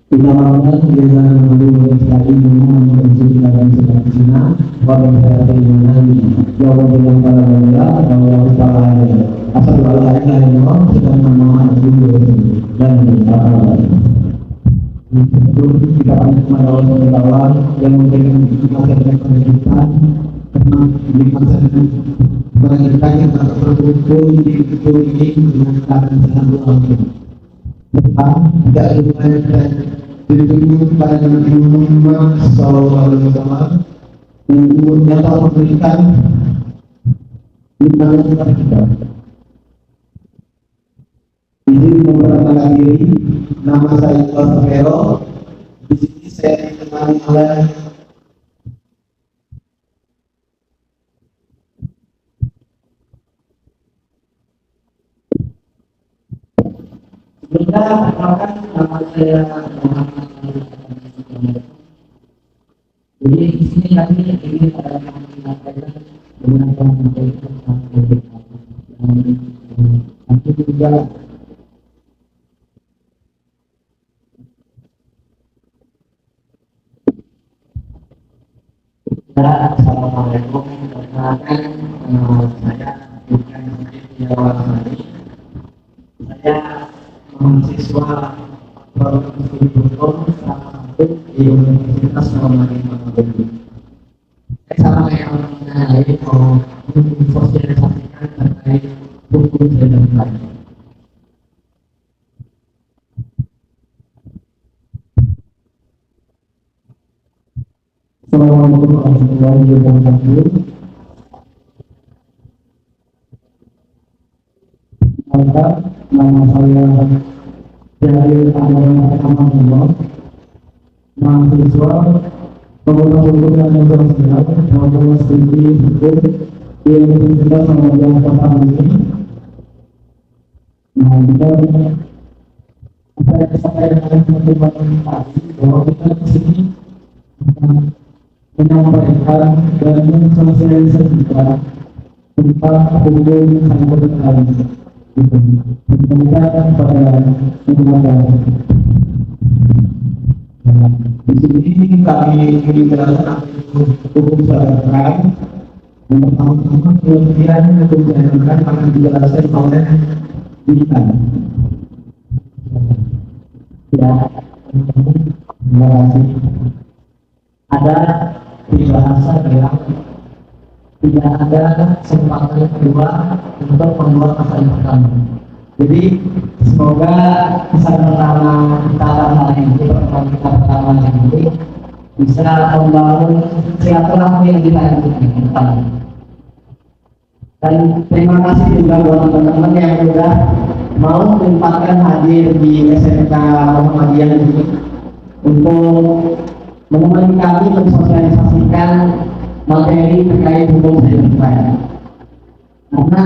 Kita malam kegiatan menunggu sekali menunggu menjadi dan sedang Cina pada hari ini jawab dengan para wanita bahwa para asal Allah yang sedang memohon dulu dan itu kita akan menolong yang memberikan kita pendidikan tentang pendidikan mereka yang tak betul di ini dengan cara sangat luar tentang tidak lupa dituju pada Nabi Muhammad SAW yang telah memberikan lima kita. Izin memperkenalkan diri, nama saya Iqbal Vero. Di sini saya ditemani oleh Kita akan nama saya Muhammad. Jadi di sini kami ingin menyampaikan dengan menyampaikan nanti juga Assalamualaikum saya bukan saya mahasiswa program studi hukum salah satu di Universitas Muhammadiyah. Saya yang mau mensosialisasikan terkait hukum dan lain. Assalamualaikum warahmatullahi wabarakatuh. Nama saya dari Agama Muhammad, mahasiswa Fakultas Hukum dan Sosial, Fakultas Studi Hukum di Universitas Muhammadiyah Kota ini. Saya dengan pertimbangan tadi bahwa kita di sini menyampaikan dan mensosialisasikan tentang hukum yang berkaitan dengan pada masyarakat. Di sini kami menjelaskan hukum syariat. Yang pertama pengertian hukum syariat akan dijelaskan oleh Bidan. Ya, terima kasih. Ada peribahasa yang tidak ada kesempatan kedua untuk membuat masa yang pertama. Jadi semoga kesan pertama kita hari ini, pertama ini bisa membangun silaturahmi yang kita inginkan. Dan terima kasih juga buat teman-teman yang sudah mau menyempatkan hadir di SMK Muhammadiyah ini untuk menemani kami mensosialisasikan materi terkait hukum syariat. Karena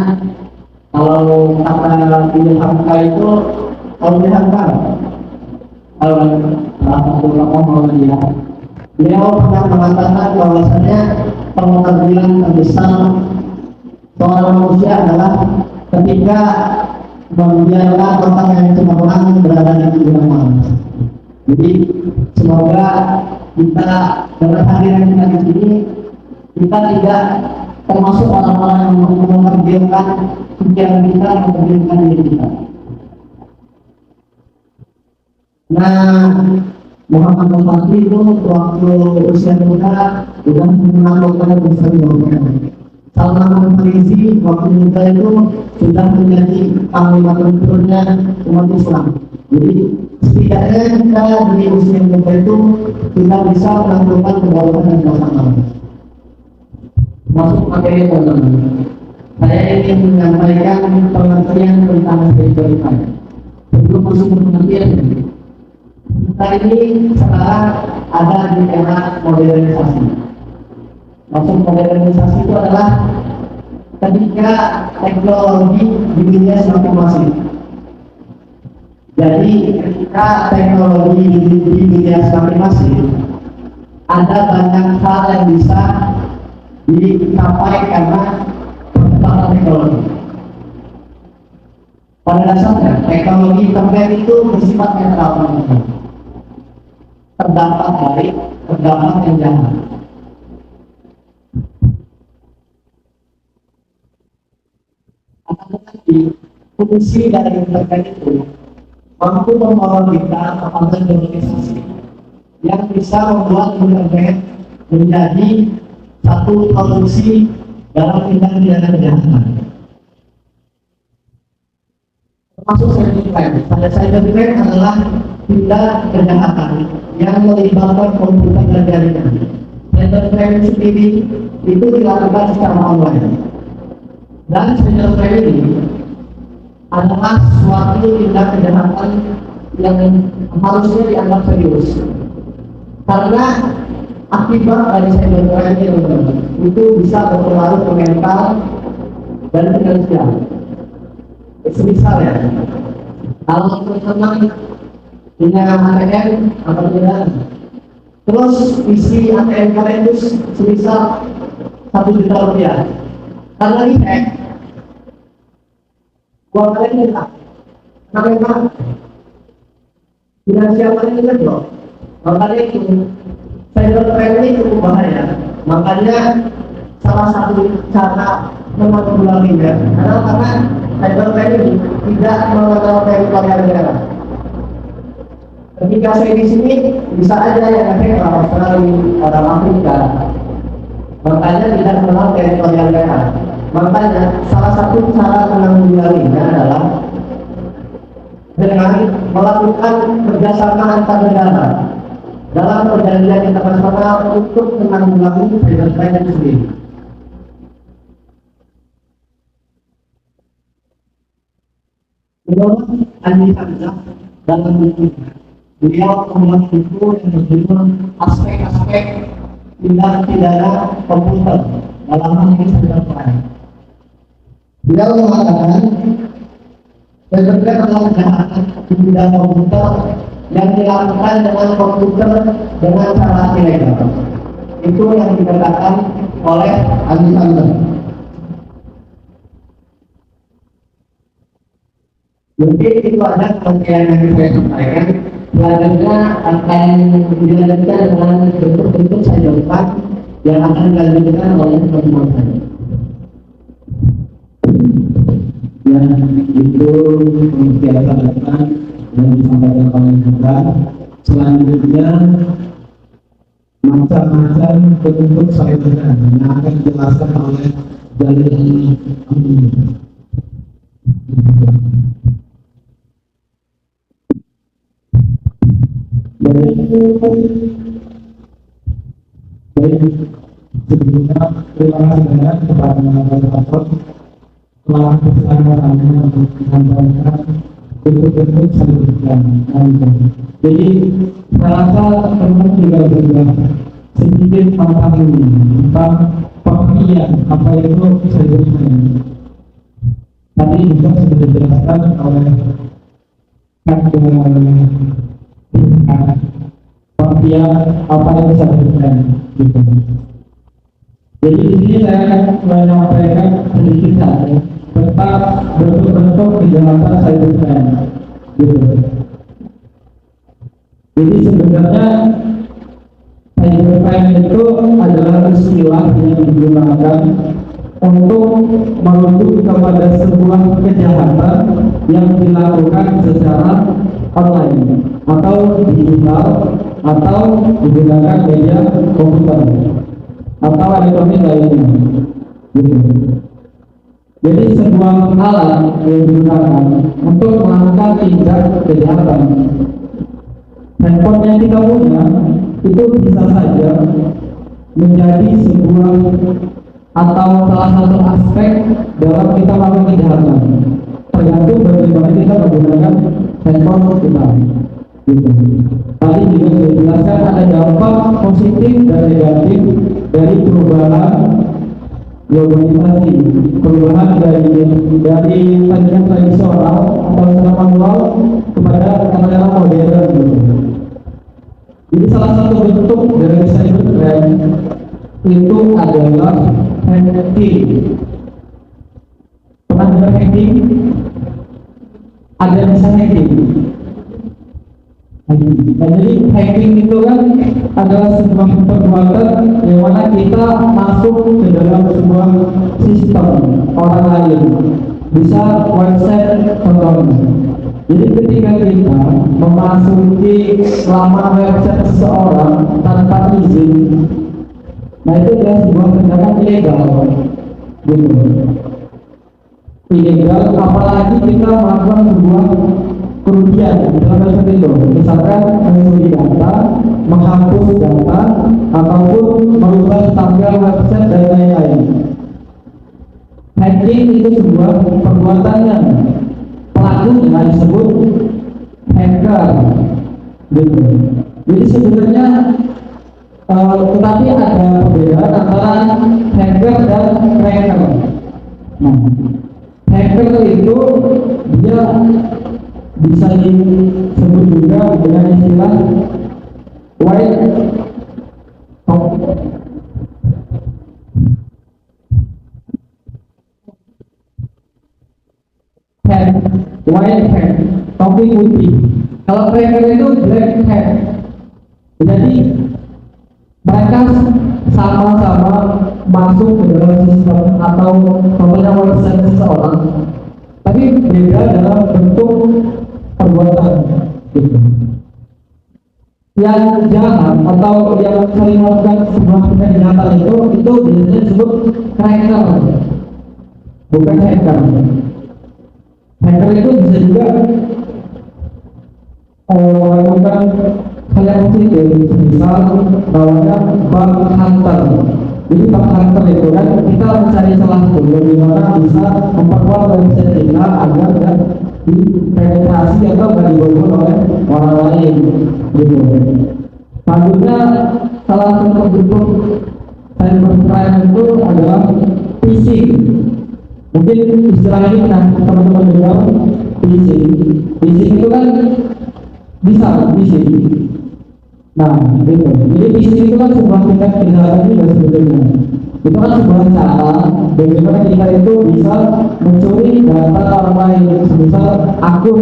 kalau kata Beliau Hamka itu kalau Beliau Hamka salah satu tokoh Muhammadiyah, beliau pernah mengatakan bahwasanya pengorbanan terbesar seorang manusia adalah ketika membiarkan orang yang cuma orang berada di dalam malam. Jadi semoga kita dengan hadiran kita di sini kita tidak termasuk orang-orang yang memperjuangkan pikiran kita, memperjuangkan diri kita. Nah, Muhammad Al-Fatih itu waktu usia muda sudah menaklukkan besar di Salman Al-Farisi waktu muda itu sudah menjadi panglima tempurnya umat Islam. Jadi setidaknya kita di usia muda itu kita bisa melakukan kedaulatan dan bersama. Masuk materi teman-teman. Saya ingin menyampaikan pengertian tentang spiritualitas. Sebelum masuk ke pengertian, kita ini sekarang ada di era modernisasi. Maksud modernisasi itu adalah ketika teknologi di dunia semakin masif. Jadi ketika teknologi di dunia semakin masif, ada banyak hal yang bisa dicapai karena perkembangan teknologi. Pada dasarnya teknologi internet itu bersifat netral, terdapat baik, terdapat yang jahat. Akan tetapi fungsi dari internet itu mampu membawa kita kepada globalisasi yang bisa membuat internet menjadi satu solusi dalam tindak pidana kejahatan. Termasuk cybercrime. Pada cybercrime adalah tindak kejahatan yang melibatkan komputer dan jaringan. Cybercrime sendiri itu dilakukan secara online. Dan cybercrime ini adalah suatu tindak kejahatan yang harusnya dianggap serius. Karena akibat dari cybercrime itu bisa berpengaruh ke mental dan finansial. Semisal ya, kalau teman-teman punya ATM atau tidak, terus isi ATM kalian itu semisal 1 juta rupiah, karena dihack, uang kalian hilang. Nah memang finansial kalian itu loh, makanya itu cybercrime ini cukup bahaya. Makanya salah satu cara menanggulanginya adalah karena cybercrime ini tidak mengenal teritorial negara. Ketika saya di sini bisa aja yang ada orang Australia, orang Afrika, makanya tidak mengenal teritorial negara. Makanya salah satu cara menanggulanginya adalah dengan melakukan kerjasama antar negara dalam perjanjian internasional untuk menanggulangi cybercrime itu sendiri. Menurut Andi Hamzah dalam bukunya, beliau membuat buku yang berjudul aspek-aspek tindak pidana komputer dalam hal ini cybercrime. Beliau mengatakan cybercrime adalah kejahatan di bidang komputer yang dilakukan dengan komputer dengan cara ilegal. Itu yang dikatakan oleh Andi Hamzah. Mungkin itu ada kemungkinan yang saya sampaikan. Selanjutnya akan dilanjutkan dengan bentuk-bentuk cybercrime yang akan dilanjutkan oleh teman-teman saya. Ya, itu biasa datang yang disampaikan oleh Hendra. Selanjutnya macam-macam bentuk cybercrime yang akan dijelaskan oleh Jalil Amin. Baik, sebelumnya terima kasih banyak kepada moderator telah kesempatan untuk menyampaikan bentuk-bentuk cybercrime. Jadi saya rasa teman juga sudah sedikit memahami tentang pengertian apa itu cybercrime. Tadi juga sudah dijelaskan oleh pengertian apa yang bisa diberikan gitu. Jadi di sini saya menyampaikan sedikit saja tentang bentuk-bentuk kejahatan cybercrime gitu. Jadi sebenarnya cybercrime itu adalah istilah yang digunakan untuk merujuk kepada sebuah kejahatan yang dilakukan secara online atau digital atau menggunakan media komputer atau elektronik lainnya gitu. Jadi sebuah alat yang digunakan untuk melakukan tindak kejahatan. Handphone yang kita punya itu bisa saja menjadi sebuah atau salah satu aspek dalam kita melakukan kejahatan, tergantung bagaimana kita menggunakan handphone kita gitu. Tadi juga sudah dijelaskan ada dampak positif dan negatif dari perubahan globalisasi, perubahan dari tadinya tradisional atau secara manual kepada era modern gitu. Jadi salah satu bentuk dari cybercrime itu adalah hacking. Pernah dengar hacking? biasa hacking. Nah, jadi hacking itu kan adalah sebuah perbuatan yang mana kita masuk ke dalam sebuah sistem orang lain, bisa website contohnya. Jadi ketika kita memasuki laman website seseorang tanpa izin, nah itu adalah sebuah tindakan ilegal, gitu. Ilegal, apalagi kita melakukan sebuah kerugian dalam website itu, misalkan mencuri data, menghapus data, ataupun merubah tampil website dan lain-lain. Hacking itu sebuah perbuatan yang pelakunya disebut hacker, gitu. Jadi sebenarnya tetapi ada perbedaan antara hacker dan cracker. Nah, hacker itu dia bisa disebut juga dengan istilah white hat, white hat, topi putih. Kalau cracker itu black hat. Jadi mereka sama-sama masuk ke dalam sistem atau contohnya website seseorang, tapi beda dalam bentuk perbuatan, gitu. Yang jahat atau yang sering melakukan sebuah kejahatan itu biasanya disebut cracker, bukan hacker. Hacker itu bisa juga melakukan hal yang positif, misal namanya bug hunter. Jadi bug hunter itu kan kita mencari celah dulu bagaimana bisa memperkuat website kita agar tidak dipenetrasi atau tidak dibobol oleh orang lain, gitu. Selanjutnya salah satu bentuk cybercrime itu adalah phishing. Mungkin istilah ini pernah teman-teman dengar, phishing. Phishing itu kan bisa phishing. Nah, gitu. Jadi phishing itu kan sebuah tindak kejahatan juga sebetulnya. Itu kan sebuah cara bagaimana kita itu bisa mencuri data orang lain, misal akun.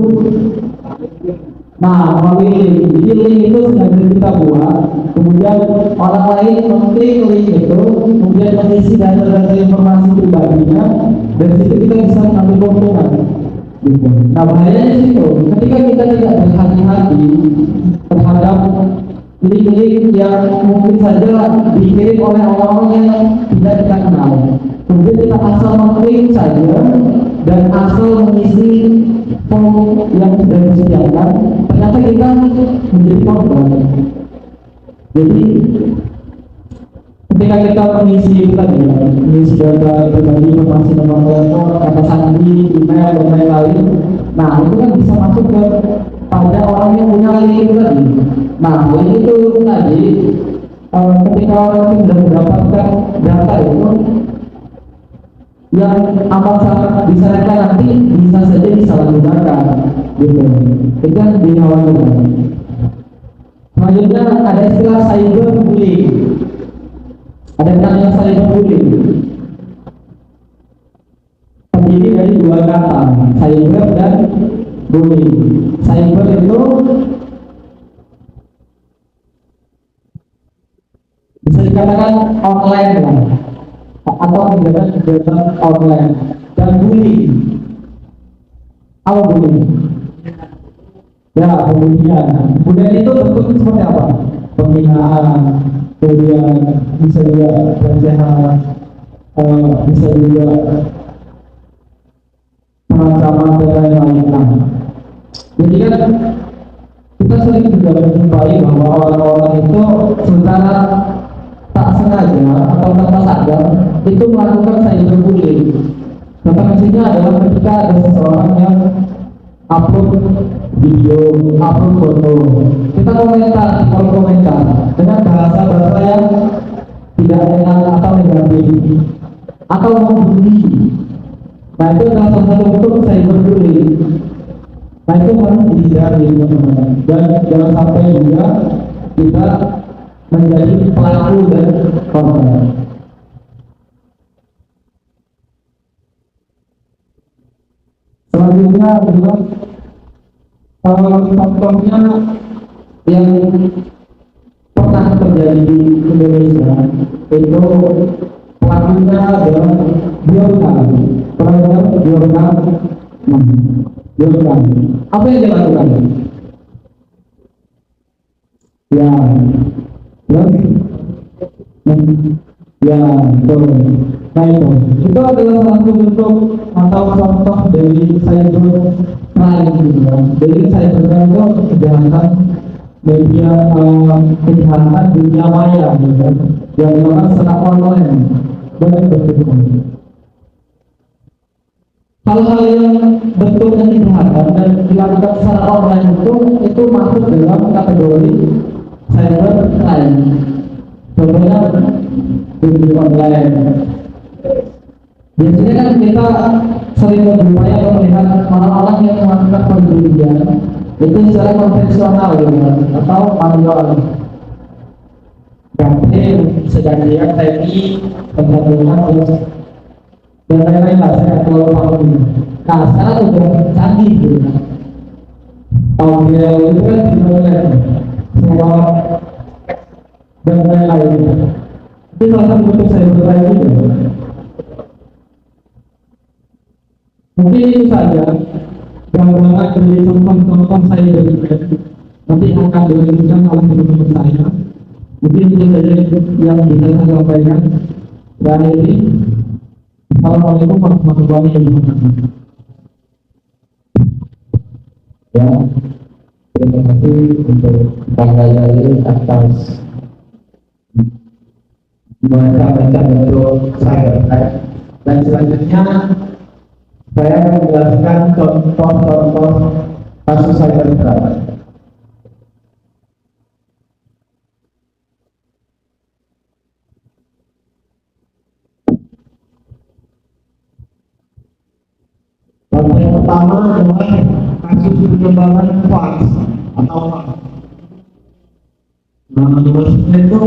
Nah, melalui link. Jadi link itu sengaja kita buat, kemudian orang lain mengklik link itu, kemudian mengisi data-data informasi pribadinya, dari situ kita bisa mengambil keuntungan. Gitu. Nah, bahayanya di situ, ketika kita tidak berhati-hati terhadap link-link yang mungkin saja dikirim oleh orang-orang yang tidak kita kenal, kemudian kita asal mengklik saja dan asal mengisi form yang sudah disediakan, ternyata kita menjadi korban. Jadi ketika kita mengisi data pribadi, informasi nomor telepon, kata sandi, email, dan lain-lain, nah itu kan bisa masuk ke pada orang yang punya link itu tadi. Nah, link itu tadi ketika orang sudah mendapatkan data itu yang amat sangat disayangkan nanti bisa saja disalahgunakan, gitu. Itu kan dikhawatirkan. Selanjutnya ada istilah cyberbullying. Ada yang namanya cyberbullying. Terdiri dari dua kata, cyber dan bullying. Cyber itu bisa dikatakan online lah, atau kegiatan online. Dan bullying, apa bullying? Ya, pembulian. Kemudian itu bentuknya seperti apa? Penghinaan, kemudian bisa juga pelecehan, bisa juga pengancaman dan lain-lain. Jadi kan kita sering juga menjumpai bahwa orang-orang itu secara tak sengaja atau tanpa sadar itu melakukan cyberbullying. Contoh kecilnya adalah ketika ada seseorang yang upload video, upload foto, kita komentar di kolom komentar dengan bahasa-bahasa yang tidak enak atau negatif atau membuli. Nah, itu adalah salah satu bentuk cyberbullying. Nah, itu harus dihindari, teman-teman. Dan jangan sampai juga kita menjadi pelaku dan korban. Selanjutnya adalah Contohnya yang pernah terjadi di Indonesia itu pelakunya adalah Biorka, pernah Biorka, Biorka. Apa yang dia lakukan? Ya, terus, ya, betul. Nah itu adalah salah satu bentuk atau contoh dari cyber crime gitu kan. Jadi cyber crime itu kejahatan media, kejahatan dunia maya gitu kan, yang dilakukan secara online dan berbeda. Hal-hal yang bentuknya kejahatan dan dilakukan secara online itu masuk dalam kategori cyber crime. Contohnya judi online. Biasanya kan kita sering berupaya melihat orang-orang yang melakukan perjudian itu secara konvensional gitu kan, atau manual. Gambling, sedangkan tadi perdagangan dan lain-lain lah, saya kalau tahu ini. Nah sekarang udah canggih gitu kan. Tahun itu kan di online semua dan lain-lain. Itu salah satu bentuk cybercrime juga. Mungkin itu saja gambaran dari contoh-contoh cybercrime. Nanti akan dilanjutkan oleh teman-teman saya. Mungkin itu saja yang bisa saya sampaikan. Dan ini, Assalamualaikum warahmatullahi wabarakatuh. Ya, terima kasih untuk Pak Gayari atas macam-macam bentuk cybercrime. Dan selanjutnya saya akan menjelaskan contoh-contoh kasus cybercrime. Yang pertama adalah kasus pengembangan hoax atau hoax. Maksudnya itu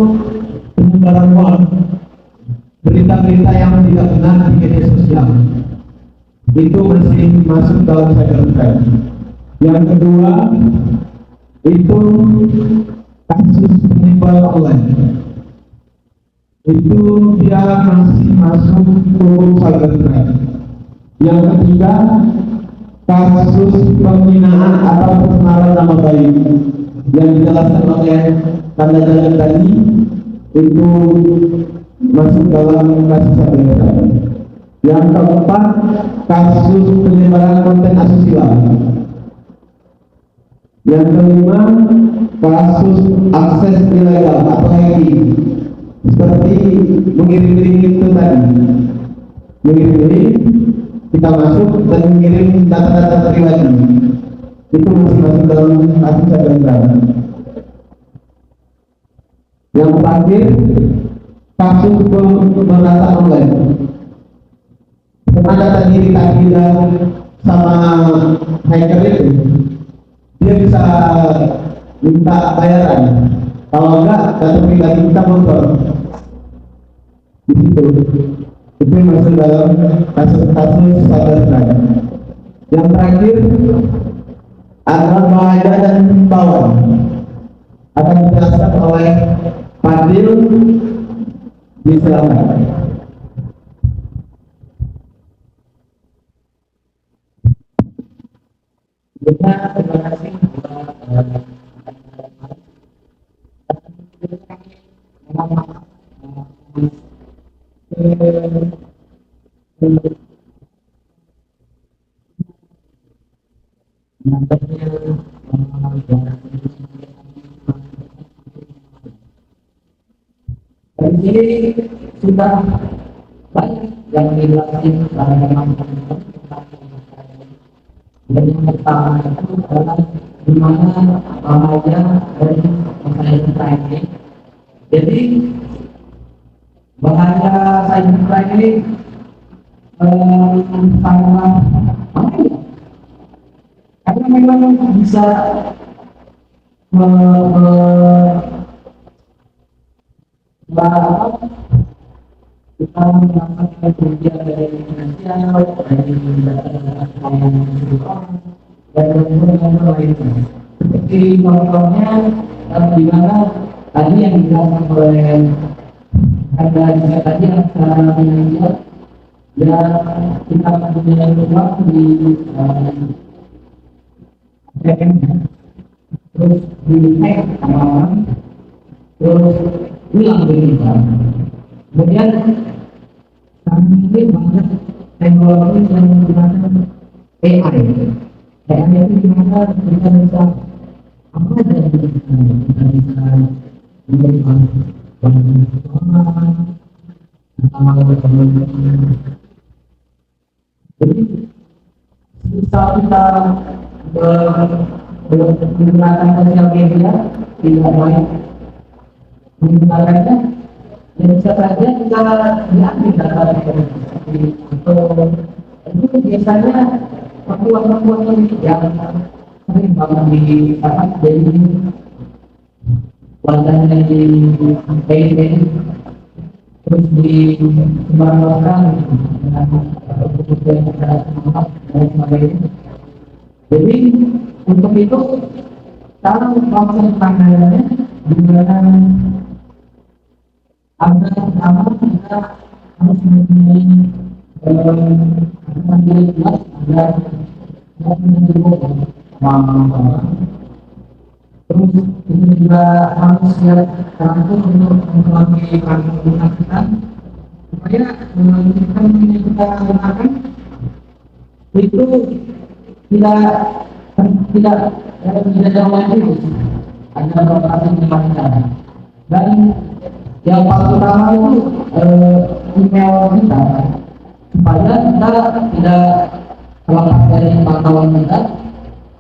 penyebaran hoax, berita-berita yang tidak benar di media sosial, itu masih masuk dalam cybercrime. Yang kedua itu kasus penipuan online, itu dia masih masuk hukum cybercrime. Yang ketiga kasus penghinaan atau pencemaran nama baik yang dijelaskan oleh tanda jalan tadi, itu masuk dalam kasus cybercrime. Yang keempat kasus penyebaran konten asusila. Yang kelima kasus akses ilegal atau hacking, seperti mengirim link itu tadi, mengirim link kita masuk dan mengirim data-data pribadi, itu masih masuk dalam kasus cybercrime. Yang terakhir kasus pemerasan online. Karena tadi ditagih sama hacker itu, dia bisa minta bayaran. Kalau enggak, data pribadi kita bocor. Di situ, itu masuk dalam kasus-kasus cybercrime. Yang terakhir adalah bahaya dan himbauan, akan dijelaskan oleh Fadil. Silakan. Terima kasih. Di sini sudah banyak yang dijelaskan oleh teman-teman. Dan yang pertama itu adalah di mana bahaya dari cybercrime ini. Jadi bahaya cybercrime ini sangat apa ya? Karena memang bisa kita mendapatkan kerugian dari finansial, dari data-data yang orang, dan gangguan lainnya. Seperti contohnya di mana tadi yang dijelaskan oleh ada juga tadi antara finansial dan kita punya uang di ATM, terus di hack sama orang, terus hilang dari kita. Kemudian kami ini banyak teknologi yang menggunakan AI. AI itu dimana kita bisa apa aja yang kita bisa memberikan bantuan sama teman-teman. Jadi bisa kita menggunakan sosial media tidak baik, menggunakannya dan bisa saja kita diambil data atau itu biasanya perempuan-perempuan yang sering banget di apa jadi wajahnya di PIN terus di sebarluaskan dengan kemudian ada semangat dan sebagainya. Jadi untuk itu cara proses penanganannya dengan agar pertama kita harus mempunyai mandiri jelas agar tidak menjadi terus ini juga harus siap teratur untuk melalui perangkat kita supaya sistem yang kita gunakan itu tidak jauh lagi ada beberapa cara dan yang paling utama itu email kita supaya kita tidak terlepas dari pantauan kita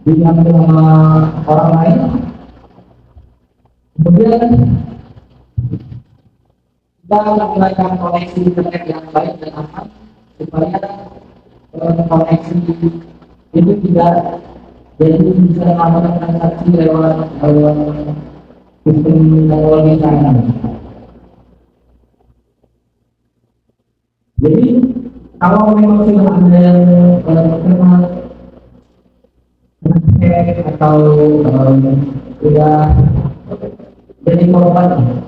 diambil sama orang lain. Kemudian kita menggunakan koneksi internet yang baik dan aman supaya koneksi itu tidak jadi bisa melakukan transaksi lewat sistem teknologi sana. Jadi kalau memang sudah ada terkena hack atau sudah jadi korban,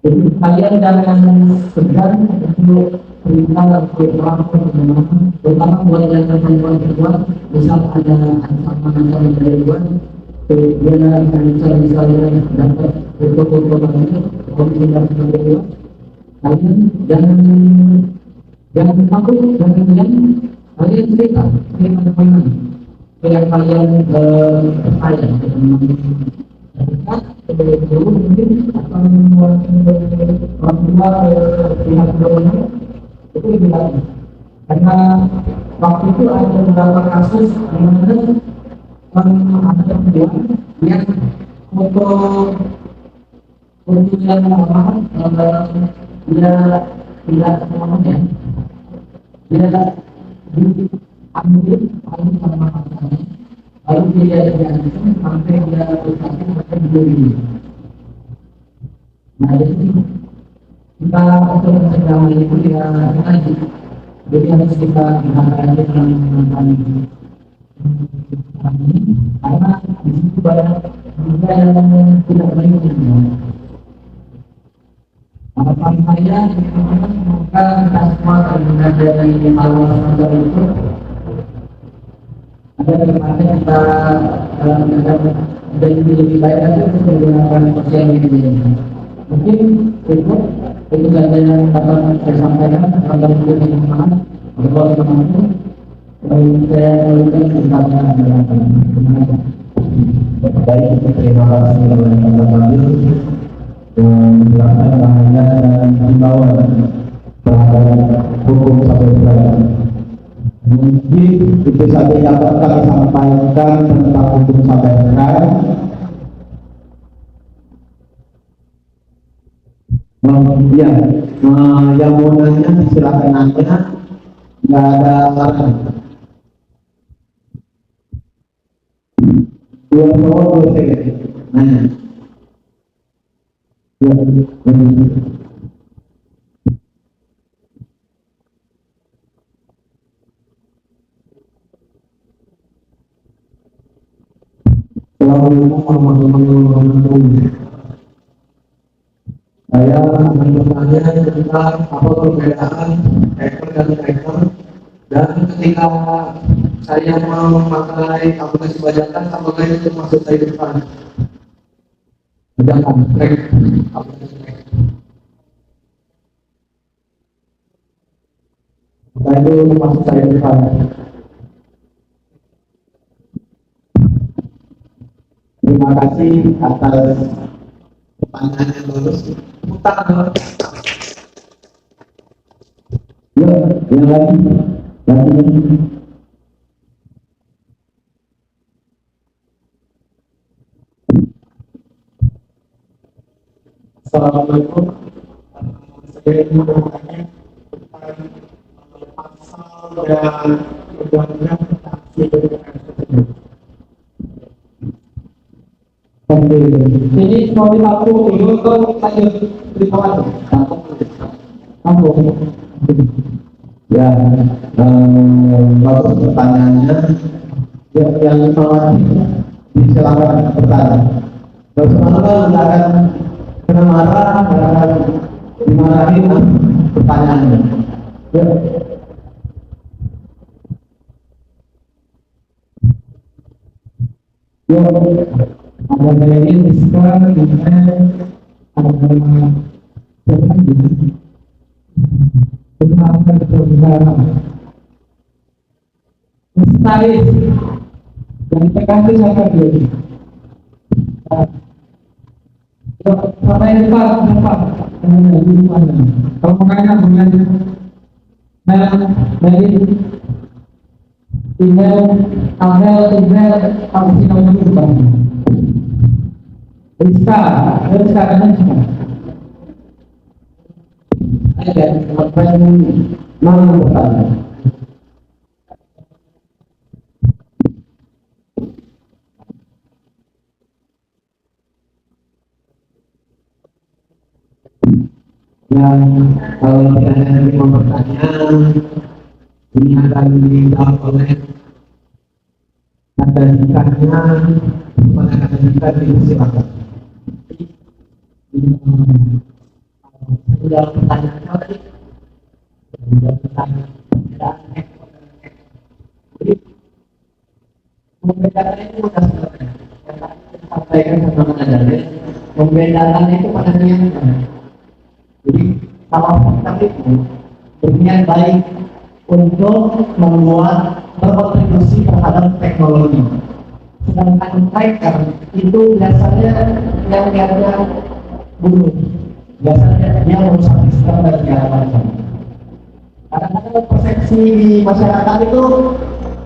jadi kalian jangan segan untuk perintah untuk melakukan penggunaan, terutama buat yang perempuan-perempuan, misal ada ancaman dari luar, dia misalnya dapat foto-foto itu, komisi dan sebagainya. Kalian jangan takut, kalian cerita teman-teman yang kalian percaya dulu mungkin akan orang tua pihak berwenang itu lebih baik karena waktu itu ada beberapa kasus di mana ada perempuan yang foto yang orang dia tidak semuanya dia diambil sama pasangannya lalu dia digantung sampai dia bersatu sampai diri. Nah jadi kita untuk mencegah itu ya lagi jadi harus kita gunakan aja dalam menggunakan ini karena di situ banyak juga yang tidak baik. Harapan saya semoga kita semua terhindar dari hal semacam itu agar kedepannya kita menjadi lebih baik lagi untuk menggunakan sosial media. Mungkin itu saja yang dapat saya sampaikan agar lebih bermanfaat berbuat bermanfaat. Saya melanjutkan kepada terima kasih. Baik, terima kasih kepada teman-teman menjelaskan bahaya dan himbauan terhadap hukum satu perayaan. Mungkin itu saja yang dapat kami sampaikan tentang hukum sabarkan. Ya, yang mau nanya silakan nanya, nggak ada larangan. Dua cowok, dua cewek, nanya. Ya, Assalamualaikum warahmatullahi wabarakatuh. Saya akan bertanya tentang apa perbedaan hacker dan hacker, dan ketika saya mau memakai aplikasi bajakan, apakah itu masuk saya depan bajakan track aplikasi track. Apakah itu masuk saya depan? Terima kasih atas pertanyaan yang bagus. Putar dong. Yuk, yang lagi. Assalamualaikum. Saya ingin bertanya tentang pasal dan undang-undang tentang tersebut. Oke, ini mau dilaku dulu atau lanjut beritahu? Kamu? Ya, bagus pertanyaannya. Ya, yang silakan bertanya. Kalau sekarang nggak akan kena marah, nggak akan dimarahin pertanyaannya. Ya. Ya. Ada bagian sekarang dengan ada mustahil dan PKB siapa dia? Apa yang dapat kalau makanya dengan dari email harus kita menunjukkan Rizka kan ada apa yang mau bertanya. Yang kalau saya mau bertanya, ini akan dijawab oleh akademikanya, pada akademika silakan. Sudah pertanyaan tadi, sudah pertanyaan jadi membedakan itu mudah sekali. Yang tadi disampaikan sama Anda, membedakan itu pada niatnya. Jadi kalau kita itu berniat baik untuk membuat berkontribusi terhadap teknologi, sedangkan hacker itu biasanya yang niatnya bunuh, biasanya dia merusak sistem dan segala macam. Kadang-kadang persepsi di masyarakat itu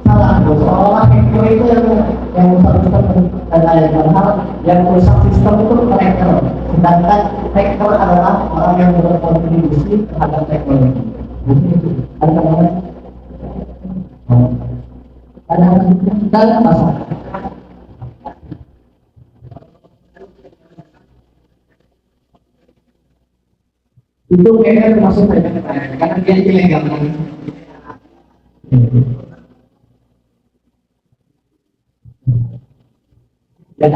salah, seolah-olah hacker itu yang merusak sistem dan lain-lain, padahal yang merusak sistem itu hacker, sedangkan hacker adalah orang yang berkontribusi terhadap teknologi. Dalam pasal itu kayaknya termasuk karena dia ilegal kan. Ya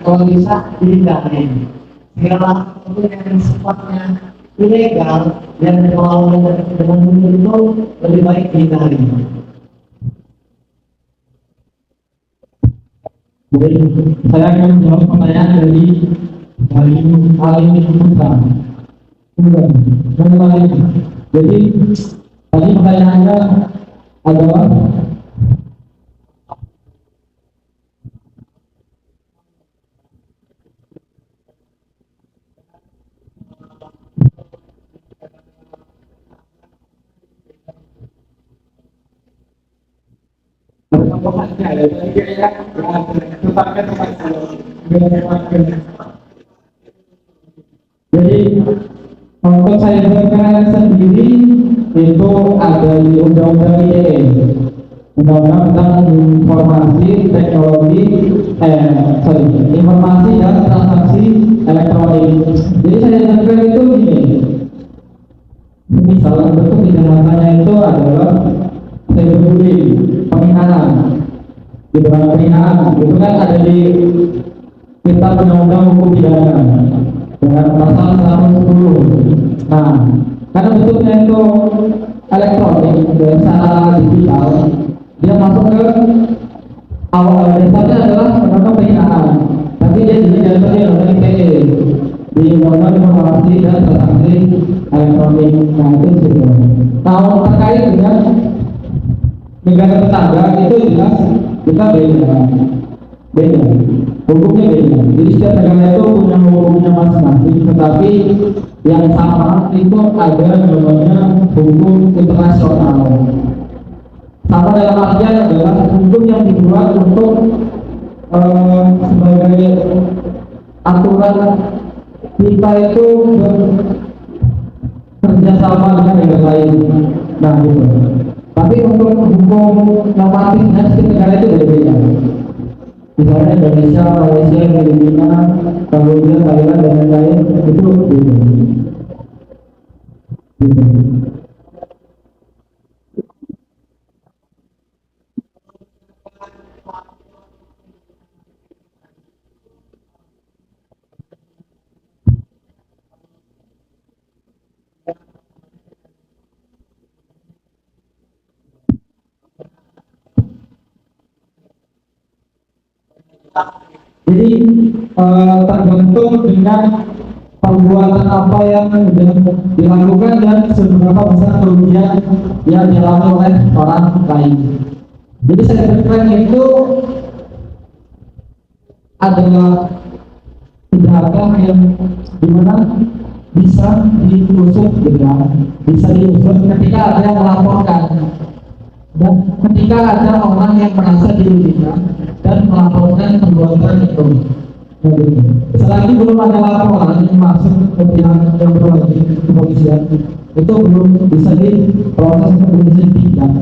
kalau bisa dihindari. Segala sesuatu yang sifatnya ilegal dan melawan dengan itu lebih baik dihindari. Jadi saya akan menjawab pertanyaan dari Alim Putra. Jadi tadi pertanyaannya adalah jadi untuk cybercrime sendiri itu ada di Undang-Undang ITE, Undang-Undang tentang informasi dan transaksi elektronik. Jadi cybercrime itu gini, misalnya bentuk kejahatannya itu adalah cyberbullying, penghinaan. Pidana penghinaan itu kan ada di Kitab Undang-Undang Hukum Pidana dengan pasal 110. Nah, karena bentuknya itu elektronik secara digital, dia masuk ke awal dasarnya adalah undang-undang penghinaan, tapi dia juga jatuhnya undang ITE di undang-undang informasi dan transaksi elektronik. Nah itu gitu. Nah terkait dengan negara tetangga itu jelas kita beda hukumnya beda. Jadi setiap negara itu punya hukumnya masing-masing, tetapi yang sama itu ada namanya hukum internasional. Sama dalam artian adalah hukum yang dibuat untuk sebagai aturan kita itu bekerjasama dengan negara lain. Nah gitu. Tapi untuk hukum normatifnya setiap negara itu berbeda. Misalnya Indonesia, Malaysia, Filipina, Kamboja, Thailand dan lain-lain itu beda. Gitu. Jadi tergantung dengan perbuatan apa yang sudah dilakukan dan seberapa besar kerugian yang dialami oleh orang lain. Jadi cybercrime itu adalah kejahatan yang dimana bisa diusut bisa diusut ketika ada yang melaporkan dan ketika ada orang yang merasa dirugikan dan melaporkan perbuatan itu. Selagi belum ada laporan yang masuk ke pihak yang berwajib kepolisian, itu belum bisa diproses ke polisi tidak.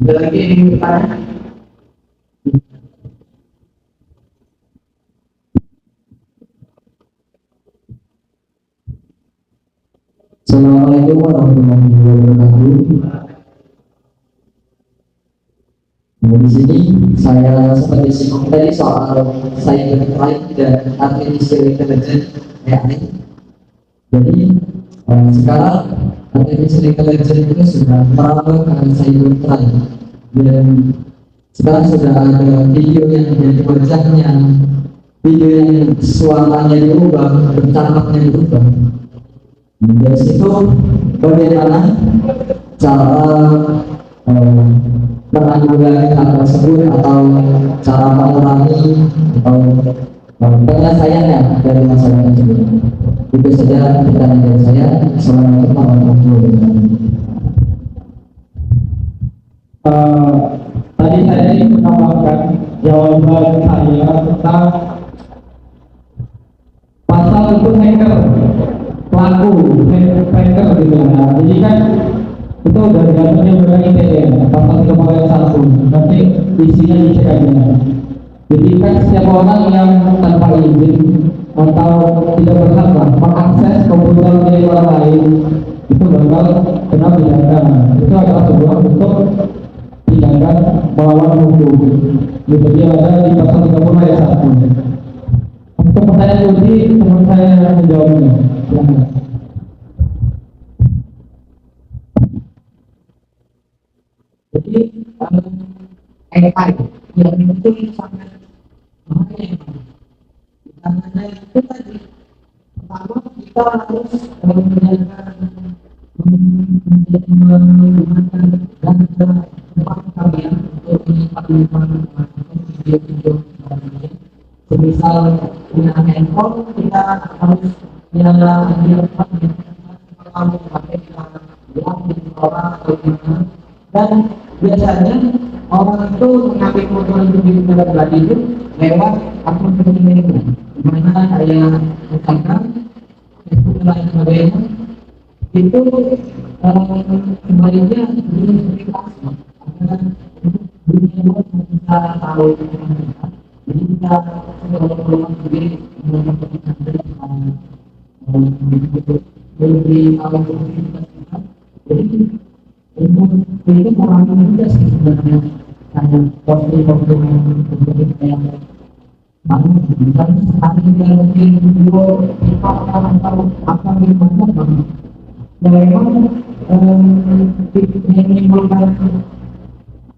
Ada lagi yang bertanya? Assalamualaikum warahmatullahi wabarakatuh. Nah, di sini saya seperti singgung tadi soal cybercrime dan artificial intelligence AI. Jadi sekarang artificial intelligence itu sudah merambah ke cybercrime dan sekarang sudah ada video yang jadi wajahnya, video yang suaranya diubah, bercakapnya diubah. Dari situ bagaimana cara menanggulangi hal tersebut atau cara mengurangi atau penyelesaiannya dari masalah tersebut. Itu saja pertanyaan dari saya. Assalamualaikum warahmatullahi wabarakatuh. Tadi saya ingin menambahkan jawaban saya tentang pasal itu hacker, pelaku hacker gitu. Nah, jadi kan itu udah diaturnya undang ITE pasal 3 nanti isinya dicek aja. Jadi kan setiap orang yang tanpa izin atau tidak berhak mengakses komputer milik orang lain itu bakal kena pidana. Itu adalah sebuah bentuk tindakan melawan hukum. Gitu dia ada di pasal 30 ayat 1. Untuk pertanyaan Yudi, teman saya yang menjawabnya. Jadi AI yang itu sangat bahaya. Karena itu tadi pertama kita harus menjaga menggunakan data tempat kalian untuk menyimpan video-video lainnya. Semisal punya handphone, kita harus dilakukan kalau pakai bilang di orang atau gimana. Dan biasanya orang itu mengambil foto itu di pribadi itu lewat akun pribadi, dimana saya misalkan Facebook dan lain sebagainya itu Sebaliknya ini aplikasi karena dunia luar bisa tahu kita, jadi kita kalau sendiri lebih tahu kita, jadi itu kurang mudah sih sebenarnya hanya posting yang banyak misalnya sekali dia mungkin video kita akan tahu apa yang banyak dan memang yang menimbulkan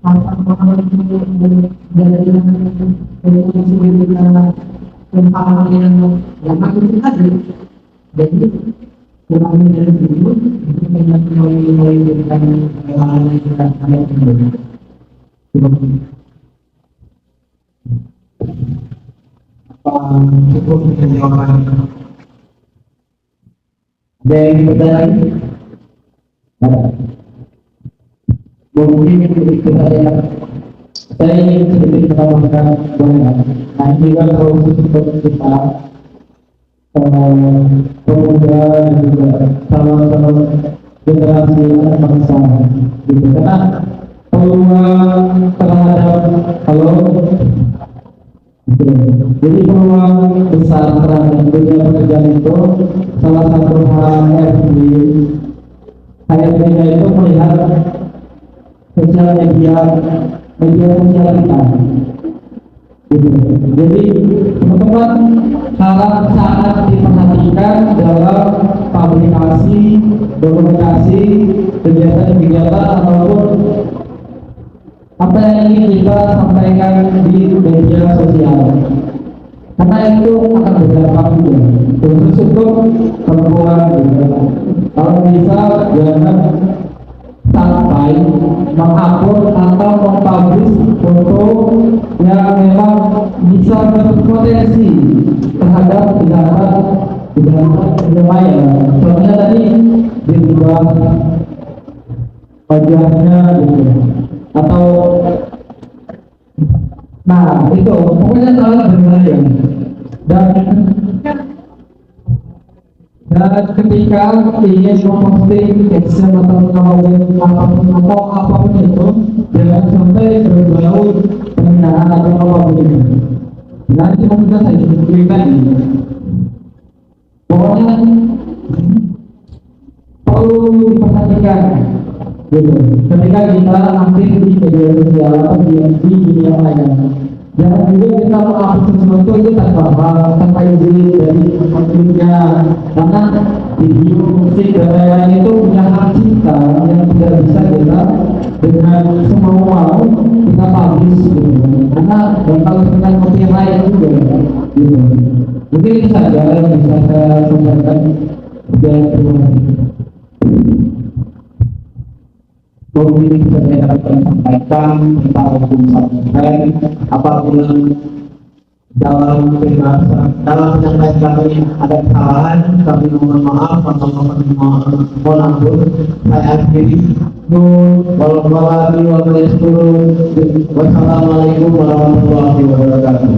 hal-hal itu dari tentang yang makin tadi jadi kurang dari itu mulai dengan hal-hal yang kita cukup dengan jawaban Dan pertanyaan ada. Mungkin itu saya ingin sedikit menambahkan banyak. Nah, ini juga proses untuk kita pemuda dan juga sama-sama generasi anak bangsa gitu. Karena peluang terhadap jadi peluang besar terhadap dunia pekerjaan itu salah satu hal HRD itu melihat sosial media sosial kita gitu. Jadi teman-teman harap sangat diperhatikan dalam publikasi, dokumentasi, kegiatan-kegiatan ataupun apa yang ingin kita sampaikan di media sosial, karena itu akan berdampak juga khusus untuk perempuan juga. Kalau bisa jangan sampai menghapus atau mempublish foto yang memang bisa berpotensi terhadap kejahatan lumayan. Contohnya tadi diubah wajahnya gitu, atau nah itu pokoknya sangat berbahaya. Dan ketika ingin memposting caption atau apapun itu, jangan sampai berbau penghinaan atau apapun itu. Nanti kita saya berikan ini. Pokoknya perlu diperhatikan gitu. Ketika kita aktif di media sosial atau di dunia maya, jangan juga kita mengupload sesuatu itu tanpa izin dari pemiliknya, karena video, musik, dan lain-lain itu punya hak cipta yang tidak bisa kita dengan semau mau kita publish gitu. Karena bakal dengan copyright juga gitu. Mungkin itu saja yang bisa saya sampaikan. Dan terima kasih. Mungkin bisa saya dapat sampaikan tentang hukum sampai apabila dalam penyampaian kami ada kesalahan, kami mohon maaf atau mohon ampun. Saya akhiri. Wassalamualaikum warahmatullahi wabarakatuh.